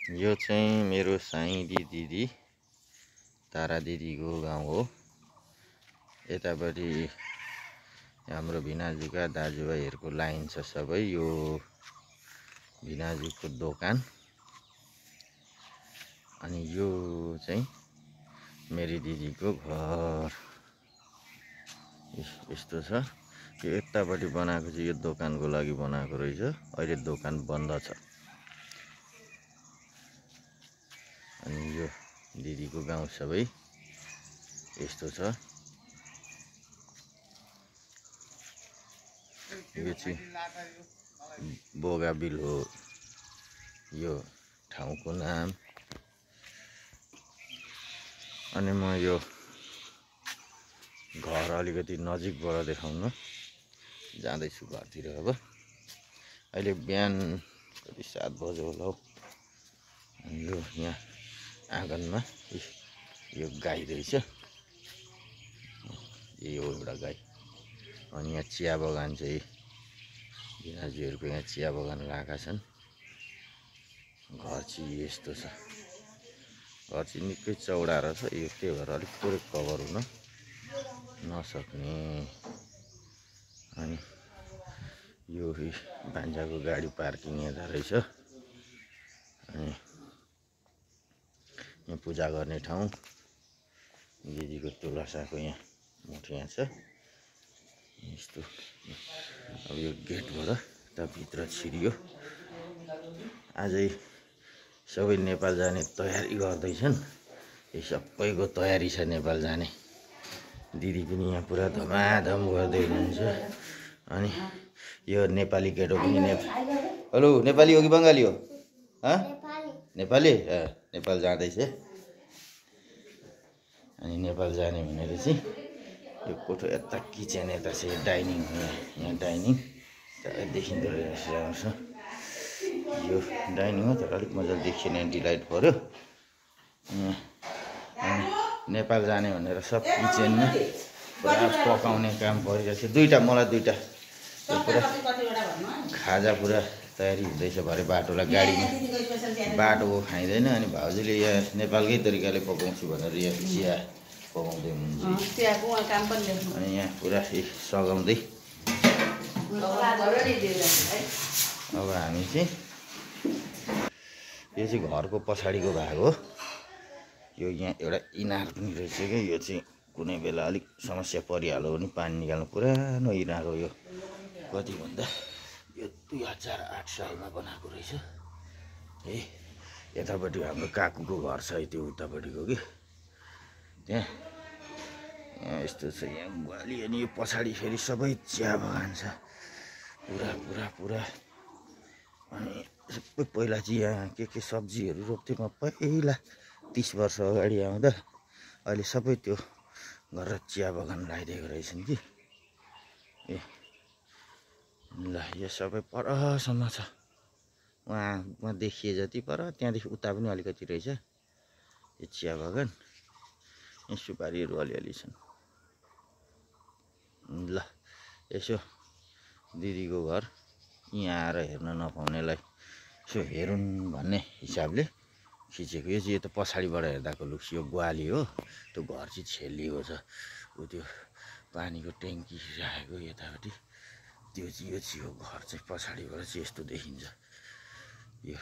यो चाहिँ मेरो साइदी दिदी तारा दिदीको गाउँ हो। यतापट्टि हाम्रो भिनाजुका दाजुभाइहरूको लाइन छ सबै। यो भिनाजुको दोकान अनि यो चाहिँ मेरी दिदीको घर। यस्तो छ। यो यतापट्टि बनाएको चाहिँ यो दोकानको लागि बनाएको रहेछ। अहिले दोकान बन्द छ। अनि यो दिदीको गाउँ सबै यस्तो छ। यो चाहिँ बोगाबिल हो यो ठाउँको नाम। अनि म यो घर अलिकति नजिकबाट देखाउन जाँदैछु घरतिर। अब अहिले बिहान कति 7 बजे होला हौ। अनि यो यहाँ आँगनमा यो गाई रहेछ। यही हो एउटा गाई। अनि यहाँ चिया बगान चाहिँ भिनाजुहरूको यहाँ चिया बगान लगाएका छन्। घर चाहिँ यस्तो छ। घर चाहिँ निकै चौडा रहेछ। यो त्यही भएर अलिक पुरै कभर हुन नसक्ने। अनि यो भान्जाको गाडी पार्किङ यता रहेछ। अनि यहाँ पूजा गर्ने ठाउँ दिदीको तुलसाको यहाँ मुठ यहाँ छ। यस्तो अब यो गेटबाट यता भित्र छिरियो। आजै सबै नेपाल जाने तयारी गर्दैछन्। यो सबैको तयारी छ नेपाल जाने। दिदी पनि यहाँ पुरा धमाधम गर्दै हुनुहुन्छ। अनि यो नेपाली केटो पनि हेलो नेपाली हो कि बङ्गाली हो? नेपाली नेपाल जाँदैछ। अनि नेपाल जाने भनेर चाहिँ यो कोठो यता किचन यता चाहिँ डाइनिङ हो। यहाँ डाइनिङ देखिँदो रहेछ। यो डाइनिङ हो तर अलिक मजाले देखिएन, एन्टी लाइट पऱ्यो। अनि नेपाल जाने भनेर सब किचनमा पुरा पकाउने काम परिरहेछ। दुईवटा मलाई दुईवटा पुरा खाजा पुरा तयारी हुँदैछ। भरे बाटोलाई गाडीमा बाटोको खाइँदैन। अनि भाउजूले यहाँ नेपालकै तरिकाले पकाउँछु भनेर यहाँ चिया पकाउँदै हुनुहुन्छ। अनि यहाँ पुरा सघाउँदै अब हामी चाहिँ यो चाहिँ घरको पछाडिको भाग हो। यो यहाँ एउटा इनार पनि रहेछ क्या। यो चाहिँ कुनै बेला अलिक समस्या परिहाल्यो भने पानी निकाल्नु पुरानो इनार हो। यो कति भन्दा यो 2008 सालमा बनाएको रहेछ। यतापट्टि हाम्रो काकुको घर छ त्यो उतापट्टिको कि त्यहाँ यस्तो छ। यहाँ गुवाली अनि यो पछाडि फेरि सबै चिया बगान छ पुरा पुरा पुरा। अनि सबै पहिला चाहिँ यहाँ के सब्जीहरू रोप्थेँ म पहिला 30 वर्ष अगाडि आउँदा। अहिले सबै त्यो गरेर चिया बगान लगाइदिएको रहेछन् कि। ल यो सबै परसम्म छ। वहाँ देखिए जति पर त्यहाँदेखि उता पनि अलिकति रहेछ यो चिया बगान। यहाँ सुपारीहरू अलिअलि छन्। ल यसो दिदीको घर यहाँ आएर हेर्न नपाउनेलाई यसो हेरुन् भन्ने हिसाबले खिचेको। यो चाहिँ यो त पछाडिबाट हेर्दाको लुक्स। यो ग्वाली हो। त्यो घर चाहिँ छेलिएको छ। ऊ त्यो पानीको ट्याङ्की राखेको यतापट्टि त्यो चाहिँ यो घर चाहिँ पछाडिबाट चाहिँ यस्तो देखिन्छ। यो